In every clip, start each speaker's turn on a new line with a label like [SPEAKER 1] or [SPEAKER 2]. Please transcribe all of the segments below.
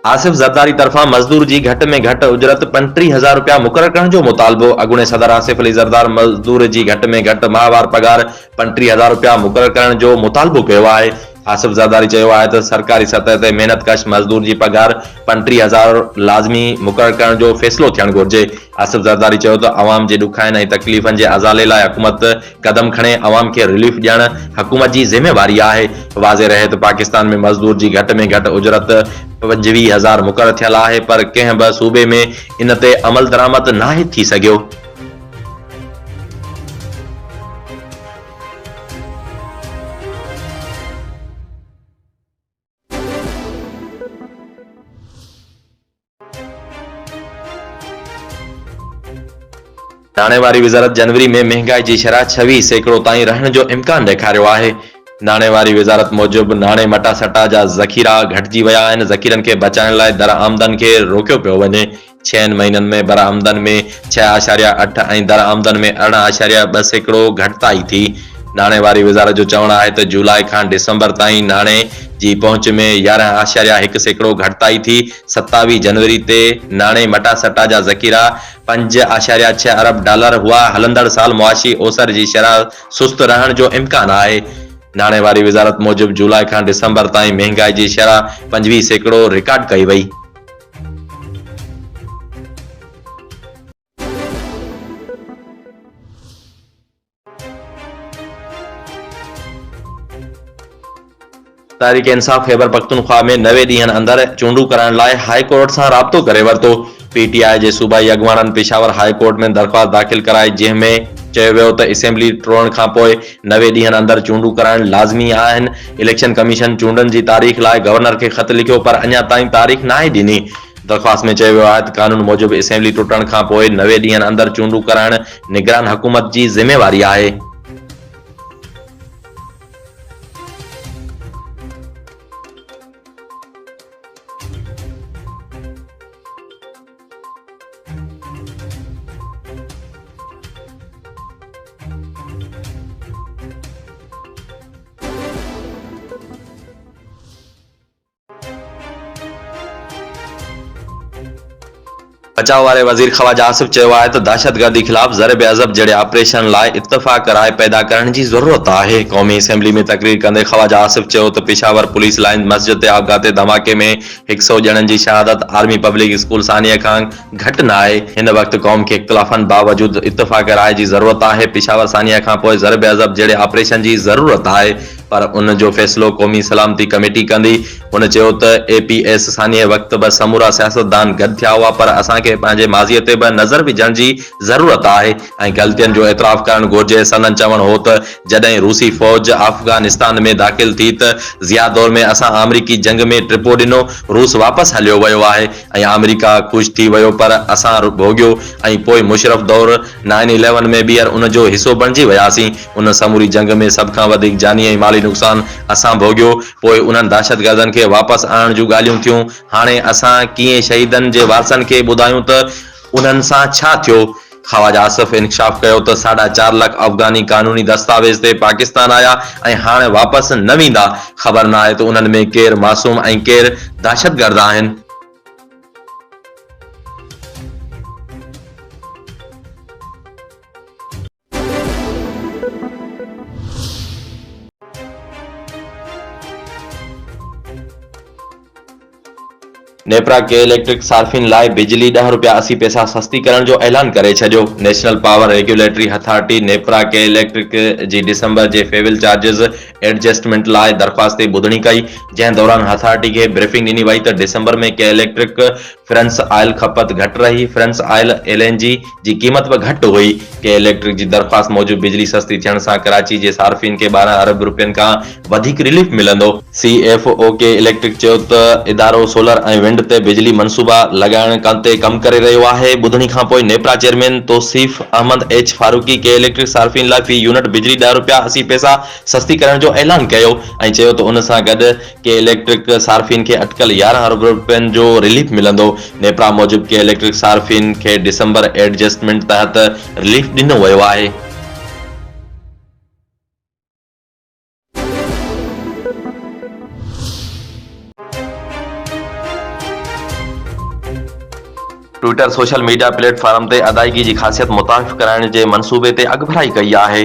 [SPEAKER 1] आसिफ ज़रदारी तरफ़ां मज़दूर जी घटि में घटि उजरत 35,000 रुपया मुक़ररु करण जो मुतालबो। अॻूणे सदर आसिफ अली ज़रदार मज़दूर जी घटि में घटि माहवार पगार 35,000 रुपया मुक़ररु करण जो मुतालबो कयो आहे। आसिफ ज़रदारी चयो आहे त सरकारी सतह ते महिनतकश मज़दूर जी पगार 35,000 लाज़मी मुक़ररु करण जो फ़ैसिलो थियणु घुरिजे। आसिफ ज़रदारी चयो त अवाम जे ॾुखाइनि ऐं तकलीफ़नि जे अज़ाले लाइ हुकूमत क़दम खणे अवाम खे रिलीफ ॾियणु हुकूमत जी ज़िम्मेवारी आहे। वाज़े रहे त पाकिस्तान में मज़दूर जी घटि में घटि उजरत 25,000 मुक़ररु थियल आहे, पर कंहिं बि सूबे में इन ते अमल दरामद नाहे थी सघियो। नाणे वारी वज़ारत जनवरी में महंगाई जी शरह 26% ताईं रहण जो इम्कान ॾेखारियो आहे। नाणे वारी वज़ारत मूजिबि नाणे मटा सटा जा ज़ख़ीरा घटिजी विया आहिनि। ज़ख़ीरनि खे बचाइण लाइ दरआमदन खे रोकियो पियो वञे। 6 महीननि में बरामदन में 6.8 ऐं दरआमदन में 18.2% घटिताई थी। नाणे वारी वज़ारत जो चवणु आहे त जुलाई खां दिसंबर ताईं नाणे जी पहुच में 11.1% घटिताई थी। 27 जनवरी ते नाणे मटा सटा जा ज़ख़ीरा 5.6 अरब डॉलर हुआ। हलंदड़ साल मुआशी ओसर जी शरह सुस्त रहण जो इम्कान आहे। नाणे वारी वज़ारत मूजिबि जुलाई खां दिसंबर ताईं महंगाई जी शरह 25% रिकॉर्ड कई वई। तहरीक इंसाफ़ ख़ैबर पख्तूनख्वा में 90 ॾींहनि अंदरि चूंडू करण लाइ हाई कोर्ट सां राब्तो करे वरितो। पीटीआई जे सूबाई अॻुवाननि पेशावर हाई कोर्ट में दरख़्वास्त दाख़िल कराई, जंहिं में चयो वियो त असेंबली टुरण खां पोइ 90 ॾींहनि अंदरि चूंडू करण लाज़मी आहिनि। इलेक्शन कमीशन चूंडनि जी तारीख़ लाइ गवर्नर खे ख़त लिखियो, पर अञा ताईं तारीख़ नाहे ॾिनी। दरख़्वास्त में चयो वियो आहे त कानून मूजिबि असेंबली टुटण खां पोइ 90 ॾींहनि अंदरि चूंडू करण निगरान हुकूमत जी ज़िम्मेवारी आहे। बचाव वारे वज़ीर ख़वाजा आसिफ चयो आहे त दहशतगर्दी ख़िलाफ़ ज़रब अज़ब जहिड़े ऑपरेशन लाइ इत्तफ़ाक़ राय पैदा करण जी ज़रूरत आहे। क़ौमी असेंबली में तक़रीर कंदे ख़वाजा आसिफ चयो त पेशावर पुलिस लाइन मस्जिद ते आपघाती धमाके में 100 ॼणनि जी शहादत आर्मी पब्लिक स्कूल सानिया खां घटि न आहे। हिन वक़्तु क़ौम खे इख़्तिलाफ़नि बावजूदि इत्तफ़ाक़ राय जी ज़रूरत आहे। पेशावर सानिया खां पोइ ज़रब अज़ब जहिड़े ऑपरेशन जी ज़रूरत आहे, पर उन जो फ़ैसिलो क़ौमी सलामती कमेटी कंदी। हुन चयो त APS सानिया वक़्तु बि समूरा सियासतदान गॾु थिया हुआ, पर असांखे पंहिंजे माज़ीअ ते बि नज़र विझण जी ज़रूरत आहे ऐं ग़लतियुनि जो एतिराफ़ करणु घुरिजे। सनन चवणु हो त जॾहिं रूसी फ़ौज अफ़गानिस्तान में दाख़िल थी त ज़िया दौर में असां अमरीकी जंग में टिपो ॾिनो, रूस वापसि हलियो वियो आहे ऐं अमरीका ख़ुशि थी वियो, पर असां भोॻियो ऐं पोइ मुशरफ दौर 9/11 में ॿीहर उन जो हिसो बणिजी वियासीं। उन समूरी जंग में सभ खां वधीक जानी ऐं माली नुक़सान असां भोॻियो। पोइ उन्हनि दहशतगर्दनि खे वापसि आणण जूं ॻाल्हियूं थियूं। हाणे असां कीअं शहीदनि जे वारसनि खे ॿुधायूं त उन्हनि सां छा थियो। ख़वाजा आसिफ इंकशाफ कयो त 4.5 लाख अफ़गानी कानूनी दस्तावेज़ ते पाकिस्तान आया ऐं हाणे वापसि न वेंदा। ख़बर न आहे त उन्हनि में केरु मासूम ऐं केरु दहशतगर्द आहिनि। नेपरा के इलेक्ट्रिक सार्फिन लाइ बिजली 10 रुपया 80 पैसा सस्ती करण जो ऐलान करे छॾियो। National power regulatory authority NEPRA के इलेक्ट्रिक जी दिसंबर जे फेविल चार्जिस एडजस्टमेंट लाइ दरख़्वास्त ते ॿुधणी कई, जंहिं दौरान अथॉरिटी खे ब्रीफिंग ॾिनी वई त दिसंबर में के इलेक्ट्रिक फ्रेंस ऑयल खपत घटि रही। फ्रेंस ऑयल LNG जी क़ीमत बि घटि हुई। के इलेक्ट्रिक जी दरख़्वास्त मूजिबि बिजली सस्ती थियण सां कराची जे सार्फिन खे 12 अरब रुपयनि खां वधीक रिलीफ मिलंदो। CFO के इलेक्ट्रिक चयो त इदारो सोलर ऐं विंड ते बिजली मनसूबा लॻाइण ते कमु करे रहियो आहे। ॿुधणी खां पोइ नेपरा चेयरमैन तौसीफ़ अहमद H फारूकी के इलेक्ट्रिक सार्फिन लाइ फी यूनिट बिजली 10 रुपया 80 पैसा सस्ती करण जो ऐलान कयो ऐं चयो त उन सां गॾु के इलेक्ट्रिक सार्फिन खे अटकल 11 अरब रुपयनि जो रिलीफ मिलंदो। नेपरा मूजिबि के इलेक्ट्रिक सार्फिन खे दिसंबर एडजस्टमेंट तहत रिलीफ ॾिनो वियो आहे। ट्विटर सोशल मीडिया प्लेटफॉर्म ते अदायगी जी ख़ासियत मुतारिफ़ कराइण जे मंसूबे ते अॻुभराई कई आहे।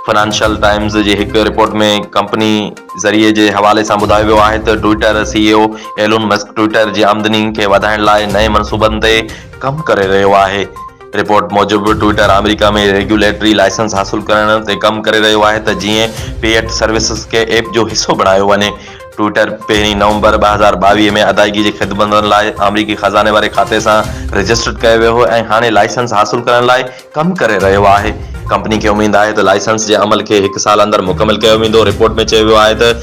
[SPEAKER 1] फाइनेंशियल टाइम्स जी हिकु रिपोर्ट में कंपनी ज़रिए जे हवाले सां ॿुधायो वियो आहे त Twitter CEO Elon Musk Twitter जी आमदनी खे वधाइण लाइ नए मनसूबनि ते कमु करे रहियो आहे। रिपोर्ट मूजिबि ट्विटर अमेरिका में रेगुलेटरी लाइसेंस हासिल करण ते कमु करे रहियो आहे त जीअं पेड सर्विसेज खे ऐप जो हिसो बणायो वञे। ट्विटर पहिरीं नवंबर 2022 में अदायगी जी ख़िदमतनि लाइ अमरीकी ख़ज़ाने वारे खाते सां रजिस्टर्ड कयो वियो हो ऐं हाणे लाइसेंस हासिल करण लाइ कमु करे रहियो आहे। कंपनी खे उमेद आहे त लाइसेंस जे अमल खे 1 साल अंदरि मुकमल कयो वेंदो। रिपोर्ट में चयो वियो आहे त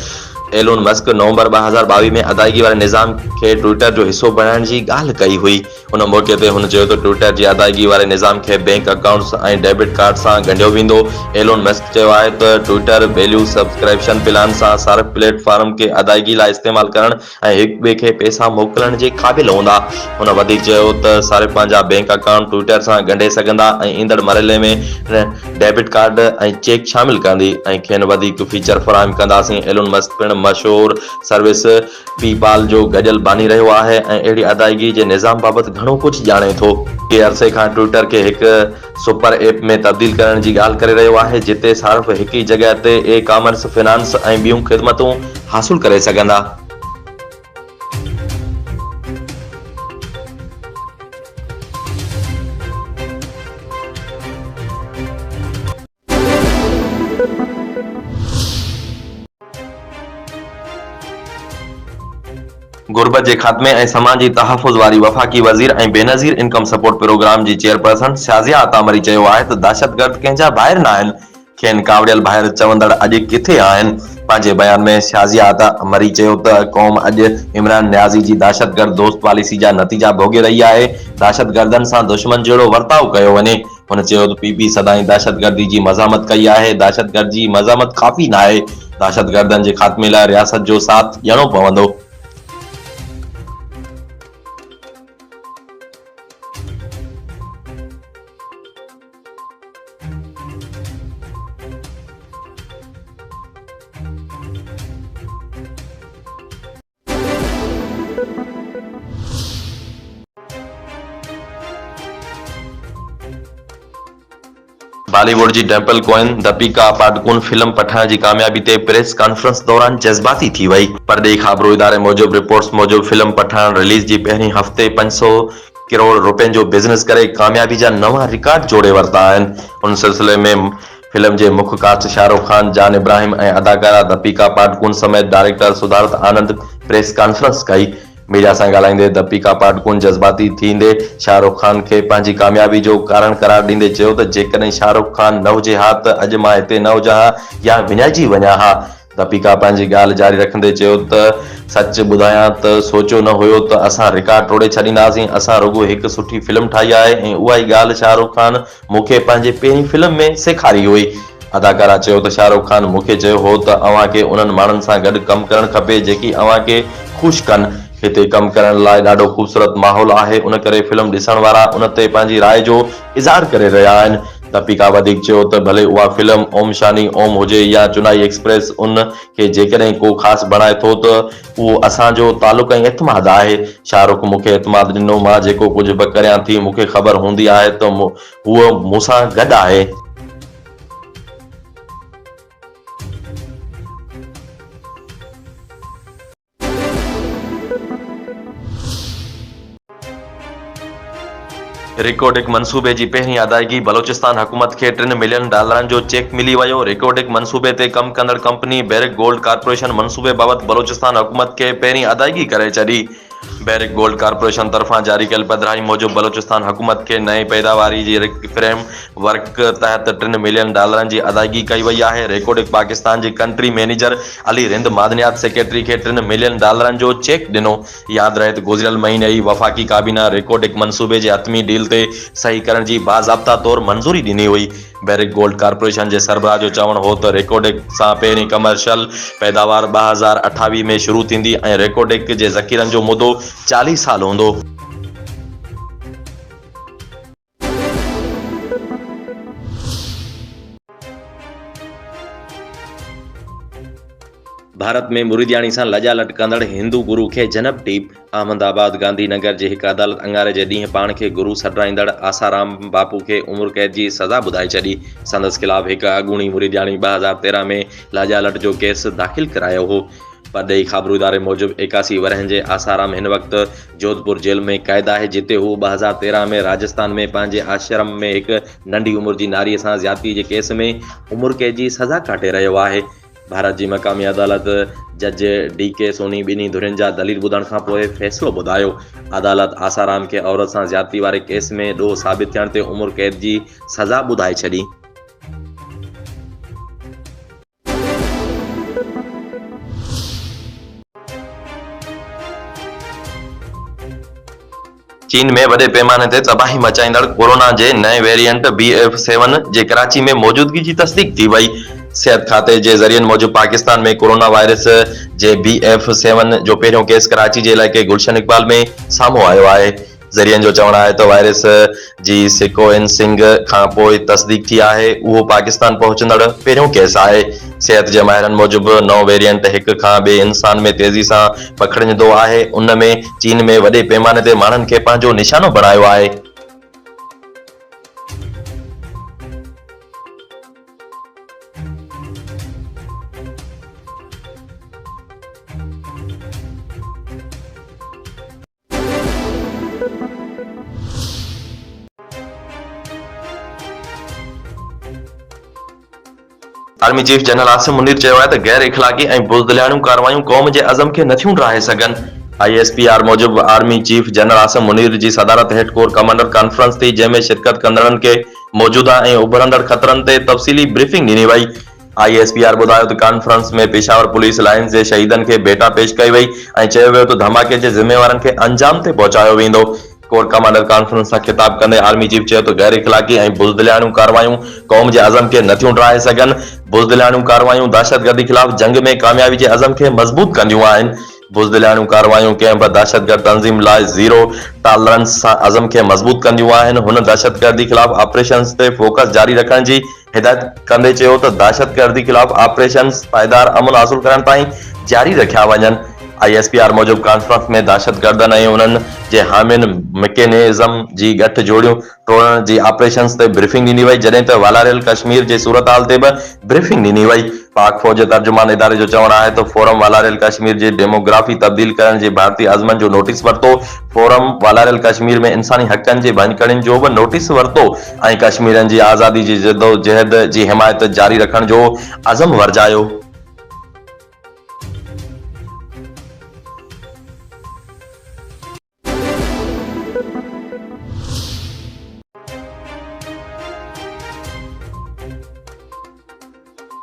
[SPEAKER 1] एलोन मस्क नवंबर 2022 में अदायगी वारे निज़ाम खे ट्विटर जो हिसो बणाइण जी ॻाल्हि कई हुई। उन मौक़े ते हुन चयो त ट्विटर जी अदायगी वारे निज़ाम खे बैंक अकाउंट्स ऐं डेबिट कार्ड सां ॻंढियो वेंदो। एलोन मस्क चयो आहे त ट्विटर वैल्यू सब्सक्रिप्शन प्लान सां सार्फ प्लेटफॉर्म खे अदायगी लाइ इस्तेमालु करण ऐं हिक ॿिए खे पैसा मोकिलण जे क़ाबिल हूंदा। हुन वधीक चयो त सार्फ पंहिंजा बैंक अकाउंट ट्विटर सां ॻंढे सघंदा ऐं ईंदड़ मरहले में डेबिट कार्ड ऐं चेक शामिल कंदी ऐं खेनि वधीक फीचर फराहम कंदासीं। एलोन मस्क पिणु मशहूर सर्विस पेपाल जो गॾियल बानी रहियो आहे ऐं अहिड़ी अदायगी जे निज़ाम बाबति घणो कुझु ॼाणे थो। के अरसे खां ट्विटर खे हिकु सुपर ऐप में तब्दील करण जी ॻाल्हि करे रहियो आहे जिते सार्फ हिक ई जॻह ते ई कॉमर्स फाइनेंस ऐं ॿियूं ख़िदमतूं हासिल करे सघंदा। गुरबत जे ख़ात्मे ऐं समाजी तहफ़ुज़ वारी वफ़ाक़ी वज़ीर ऐं बेनज़ीर इनकम सपोर्ट प्रोग्राम जी चेयरपर्सन शाज़िया अता मरी चयो आहे त दहशतगर्द कंहिंजा ॿाहिरि न आहिनि, खेनि कावड़ियल ॿाहिरि चवंदड़ अॼु किथे आहिनि। पंहिंजे बयान में शाज़िया अता मरी चयो त क़ौम अॼु इमरान नियाज़ी जी दहशतगर्द दोस्त पॉलिसी जा नतीजा भोॻे रही आहे। दहशतगर्दनि सां दुश्मन जहिड़ो वर्ताव कयो वञे। हुन चयो त पीपी सदाईं दहशतगर्दी जी मज़ामत कई आहे। दहशतगर्द जी मज़ामत काफ़ी न आहे। दहशतगर्दनि जे ख़ात्मे लाइ रियासत जो साथ ॾियणो पवंदो। बॉलीवुड जी डिंपल कोइन दीपिका पादुकोण फिल्म पठान जी कामयाबी ते प्रेस कॉन्फ्रेंस दौरान जज़्बाती थी वई। परॾेही ख़बरूं इदारे मूजिबि रिपोर्ट्स मूजिबि फिल्म पठान रिलीज़ जी पहिरीं हफ़्ते 500 करोड़ रुपयनि जो बिज़नेस करे कामयाबी जा नवां रिकॉर्ड जोड़े वरिता आहिनि। उन सिलसिले में फिल्म जे मुख्य कास्ट शाहरुख खान, जान इब्राहिम ऐं अदाकारा दीपिका पादुकोण समेत director Siddharth Anand press conference कई। मीडिया सां ॻाल्हाईंदे दीपिका पादुकोण जज़्बाती थींदे शाहरुख खान खे पंहिंजी कामयाबी जो कारण करार ॾींदे चयो त जेकॾहिं शाहरुख खान न हुजे हा त अॼु मां हिते न हुजां हा या विञाइजी वञा हा। दीपिका पंहिंजी ॻाल्हि जारी रखंदे चयो त सच ॿुधायां त सोचियो न हुयो त असां रिकॉर्ड तोड़े छॾींदासीं। असां रुॻो हिकु सुठी फिल्म ठाही आहे ऐं उहा ई ॻाल्हि शाहरुख खान मूंखे पंहिंजे पहिरीं फिल्म में सेखारी हुई। अदाकारा चयो त शाहरुख खान मूंखे चयो हो त अव्हांखे उन्हनि माण्हुनि सां गॾु कमु करणु खपे जेकी अव्हांखे ख़ुशि कनि। हिते कमु करण लाइ ॾाढो ख़ूबसूरत माहौल आहे। उन करे फिल्म ॾिसण वारा उन ते पंहिंजी राय जो इज़हार करे रहिया आहिनि। दीपिका वधीक चयो त भले उहा फिल्म ओम शानी ओम हुजे या चुनाई एक्सप्रेस, उन खे जेकॾहिं को ख़ासि बणाए थो त उहो असांजो तालुक़ ऐं एतमाद आहे। शाहरुख मूंखे एतमाद ॾिनो। मां जेको कुझु बि करियां थी मूंखे ख़बर हूंदी आहे त उहो मूंसां गॾु आहे। रिकॉर्डिक मनसूबे जी पहिरीं अदायगी बलोचिस्तान हुकूमत खे $3 मिलियन जो चेक मिली वियो। रिकॉर्डिक मनसूबे ते कमु कंदड़ कंपनी बैरिक गोल्ड कॉर्पोरेशन मनसूबे बाबति बलोचिस्तान हुकूमत खे पहिरीं अदायगी करे छॾी। बैरिक गोल्ड कॉर्पोरेशन तरफ़ां जारी कयल पधिराई मूजिबि बलोचिस्तान हुकूमत खे नई पैदावारी जी फ्रेम वर्क तहत $3 मिलियन जी अदायगी कई वई आहे। रिकॉर्डिक पाकिस्तान जी कंट्री मैनेजर अली रिंद मादनियात सेक्रेटरी खे $3 मिलियन जो चेक ॾिनो। यादि रहे त गुज़िरियल महीने ई वफ़ाक़ी काबीना रिकॉर्डिक मनसूबे जे हतमी डील ते सही करण जी बाज़ाब्ता तौरु मंज़ूरी ॾिनी हुई। बैरिक गोल्ड कॉर्पोरेशन जे सरबराह जो चवणु हो त रिकॉर्डिक सां पहिरीं कमर्शियल पैदावार 2028 में शुरू थींदी ऐं रिकॉर्डिक जे ज़ख़ीरनि जो मुदो 40 साल हूंदो। भारत में मुरीदियाणी सां लजा लटकंदड़ हिंदू गुरु खे जनब टीप। अहमदाबाद गांधीनगर जी हिकु अदालत अंगारे जे ॾींहुं पाण खे गुरु सॾाईंदड़ आसाराम बापू खे उमिरि क़ैद जी सज़ा ॿुधाए छॾी। संदसि ख़िलाफ़ हिकु अॻूणी मुरीदियाणी 2013 में लाजा लट जो केस दाख़िल करायो हो। परॾेही ख़बरूं इदारे मूजिबि 81 वरहनि जे आसाराम हिन वक़्तु जोधपुर जेल में क़ैद आहे, जिते हू 2013 में राजस्थान में पंहिंजे आश्रम में हिकु नंढी उमिरि जी नारीअ सां ज़्यादती जे केस में उमिरि क़ैद जी सज़ा काटे रहियो आहे। भारत जी मक़ामी अदालत जज DK सोनी ॿिन्ही धुरियुनि जा दलील ॿुधण खां पोइ फ़ैसिलो ॿुधायो। अदालत आसाराम खे औरत सां ज़्यादती वारे केस में ॾोह साबित थियण ते उमिरि क़ैद जी सज़ा ॿुधाए छॾी। चीन में वॾे पैमाने ते तबाही मचाईंदड़ कोरोना जे नए वेरिएंट BF7 जे कराची में मौजूदगी जी तस्दीक थी वई। सिहत खाते जे ज़रियनि मूजिबि पाकिस्तान में कोरोना वायरस जे BF7 जो पहिरियों केस कराची जे इलाइक़े गुलशन इक़बाल में साम्हूं आयो आहे। ज़रियनि जो चवणु आहे त वायरस जी सिक्वेंसिंग खां पोइ तस्दीक थी आहे। उहो पाकिस्तान पहुचंदड़ पहिरियों केस आहे। सिहत जे माहिरनि मूजिबि नओं वेरिएंट हिक खां ॿिए इंसान में तेज़ी सां पखिड़िजंदो आहे। उन में चीन में वॾे पैमाने ते माण्हुनि खे पंहिंजो निशानो बणायो आहे। Army chief general Asim Munir चयो आहे त गैर इख़लाक़ी ऐं बुज़दिलियाणियूं कार्रवायूं क़ौम जे अज़म खे नथियूं ड्राहे सघनि। ISPR मूजिबि army chief general Asim Munir जी सदारत हेठि कोर कमांडर कॉन्फ्रेंस थी, जंहिं में शिरकत कंदड़नि खे मौजूदा ऐं उभरंदड़ ख़तरनि ते तफ़सीली ब्रीफिंग ॾिनी वई। ISPR ॿुधायो त कॉन्फ्रेंस में पेशावर पुलिस लाइन्स जे शहीदनि खे भेटा पेश कई वई ऐं चयो वियो त धमाके जे ज़िम्मेवारनि खे अंजाम ते पहुचायो वेंदो। कोर कमांडर कॉन्फ्रेंस सां खिताब कंदे आर्मी चीफ चयो त गैर इख़लाक़ी ऐं बुज़दिलियाणियूं कार्रवायूं क़ौम जे अज़म खे नथियूं ड्राहे सघनि। बुज़दिलियाणियूं कार्रवायूं दहशतगर्दी ख़िलाफ़ जंग में कामयाबी जे अज़म खे मज़बूत कंदियूं आहिनि। बुज़दिलियाणियूं कार्रवायूं कंहिं बि दहशतगर्द तंज़ीम लाइ ज़ीरो टॉलरेंस सां अज़म खे मज़बूत कंदियूं आहिनि। हुन दहशतगर्दी ख़िलाफ़ ऑपरेशन्स ते फोकस जारी रखण जी हिदायत कंदे चयो त दहशतगर्दी ख़िलाफ़ ऑपरेशन्स पाइदार अमन हासिल करण ताईं जारी रखिया वञनि। ISPR मूजिबि कॉन्फ्रेंस में दहशतगर्दनि ऐं उन्हनि जे हामियुनि मैकेनिज़म जी गठ जोड़ियूं टोड़ण जी ऑपरेशन्स ते ब्रीफिंग ॾिनी वई, जॾहिं त वालारियल कश्मीर जे सूरतहाल ते बि ब्रीफिंग ॾिनी वई। पाक फ़ौज तर्जुमान इदारे जो चवणु आहे त फोरम वालारियल कश्मीर जी डेमोग्राफी तब्दील करण जे भारतीय अज़मनि जो नोटिस वरितो। फोरम वालारियल कश्मीर में इंसानी हक़नि जे भञकड़ियुनि जो बि नोटिस वरितो ऐं कश्मीरियुनि जी आज़ादी जी जदोजहद जी हिमायत जारी रखण जो अज़म वरजायो।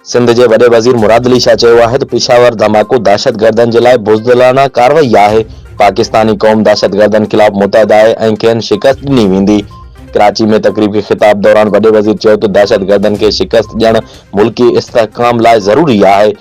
[SPEAKER 1] सिंध जे वॾे वज़ीर मुराद अली शाह चयो आहे त पेशावर धमाको दहशतगर्दनि जे लाइ बुज़दिलाना कार्रवाई आहे। पाकिस्तानी क़ौम दहशतगर्दनि ख़िलाफ़ मुतहद आहे ऐं खेनि शिकस्त ॾिनी वेंदी। कराची में तक़रीब खे ख़िताब दौरान वॾे वज़ीर चयो त दहशतगर्दनि खे शिकस्त ॾियणु मुल्की इस्तेहकाम लाइ ज़रूरी आहे।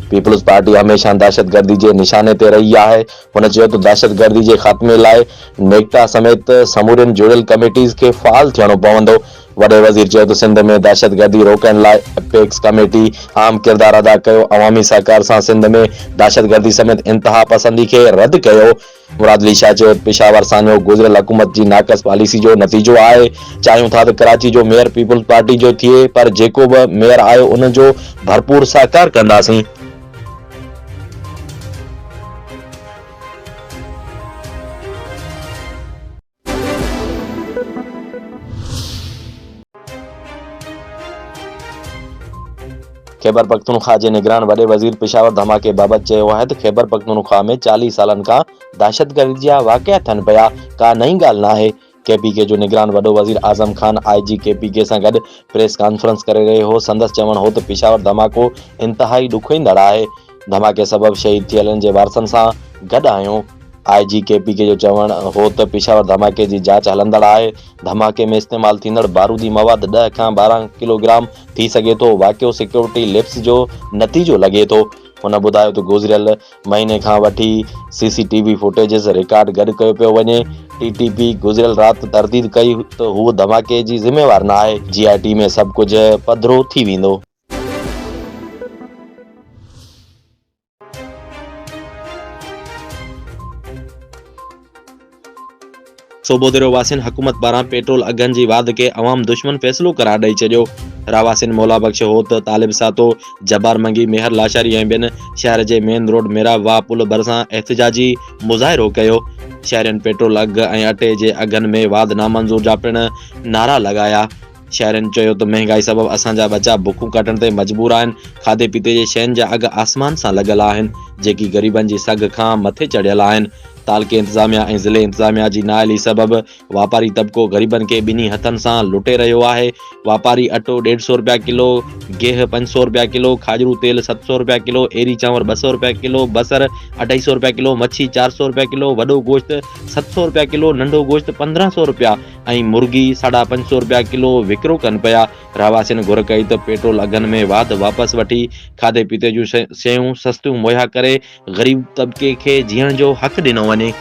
[SPEAKER 1] पीपल्स पार्टी हमेशह दहशतगर्दी जे निशाने ते रही आहे। हुन चयो त दहशतगर्दी जे ख़ात्मे लाइ नेक्टा समेत समूरियुनि जुड़ियल कमेटीज़ खे फ़ाल थियणो पवंदो। वॾे वज़ीर चयो त सिंध में दहशतगर्दी रोकण लाइ एपेक्स कमेटी अहम किरदारु अदा कयो। अवामी सहकार सां सिंध में दहशतगर्दी समेत इंतहा पसंदी खे रद्द कयो। मुराद अली शाह चयो पेशावर सां गुज़िरियल हुकूमत जी नाक़स पॉलिसी जो नतीजो आहे। चाहियूं था त कराची जो मेयर पीपल्स पार्टी जो थिए, पर जेको बि मेयर आयो उन जो भरपूर सहकार कंदासीं। खैबर पख्तूनख्वा जे निगरान वॾे वज़ीर पेशावर धमाके बाबति चयो आहे त खैबर पख्तूनख्वा में 40 सालनि खां दहशतगर्दी जा वाक़िया थियनि पिया, का नई ॻाल्हि न आहे। KPK जो निगरान वॾो वज़ीर आज़म खान IG KPK सां गॾु प्रेस कॉन्फ्रेंस करे रहियो हो। संदसि चवणु हो त पेशावर धमाको इंतिहाई ॾुखोईंदड़ आहे। धमाके सबबि शहीद थियलनि जे वारसनि सां गॾु आहियूं। IG KPK जो चवणु हो त पेशावर धमाके जी जांच हलंदड़ आहे। धमाके में इस्तेमालु थींदड़ बारूदी मवाद 10 खां 12 किलोग्राम थी सघे थो। वाक़ियो सिक्योरिटी लैप्स जो नतीजो लॻे थो। हुन ॿुधायो त गुज़िरियल महीने खां वठी CCTV फुटेजिस रिकॉर्ड गॾु कयो पियो वञे। TTP गुज़िरियल राति तरदीद कई त हू धमाके जी ज़िम्मेवार न आहे। GIT में सभु कुझु पधिरो थी वेंदो। सोबोदिरो वासिन हुकूमत पारां पेट्रोल अघनि जी वाध खे अवाम दुश्मन फ़ैसिलो करार ॾेई छॾियो। रावासिन मौला बख्श होत तालिब सातो जब्बार मंगी मेहर लाशारी ऐं ॿियनि शहर जे मेन रोड मेराब वाह पुल भरिसां एहतिजाजी मुज़ाहिरो कयो। शहरियुनि पेट्रोल अघ ऐं अटे जे अघनि में वाध नामंज़ूर जा पिणु नारा लॻाया। शहरियुनि चयो त महांगाई सबबि असांजा बचा बुखूं कटण ते मजबूर आहिनि। खाधे पीते जे शयुनि जा अघ आसमान सां लॻल आहिनि, जेकी ग़रीबनि जी सघ खां मथे चढ़ियल आहिनि। तालके इंतिज़ामिया ऐं ज़िले इंतिज़ामिया जी नाअहली सबबि वापारी तबिको ग़रीबनि खे ॿिन्ही हथनि सां लुटे रहियो आहे। वापारी अटो 150 रुपया किलो, गेह 500 रुपया किलो, खाजरू तेल 700 रुपया किलो, एरी चांवर 200 रुपया किलो, बसर 250 रुपया किलो, मच्छी 400 रुपया किलो, वॾो गोश्त 700 रुपया किलो, नंढो गोश्त 1500 रुपया ऐं मुर्गी 550 रुपया किलो विकिरो कनि पिया। रहवासियुनि घुर कई त पेट्रोल अघनि में वाध वापसि वठी खाधे पीते जूं शयूं सस्तियूं मुहैया करे ग़रीब तबिके खे जीअण जो हक़ ॾिनो वञे।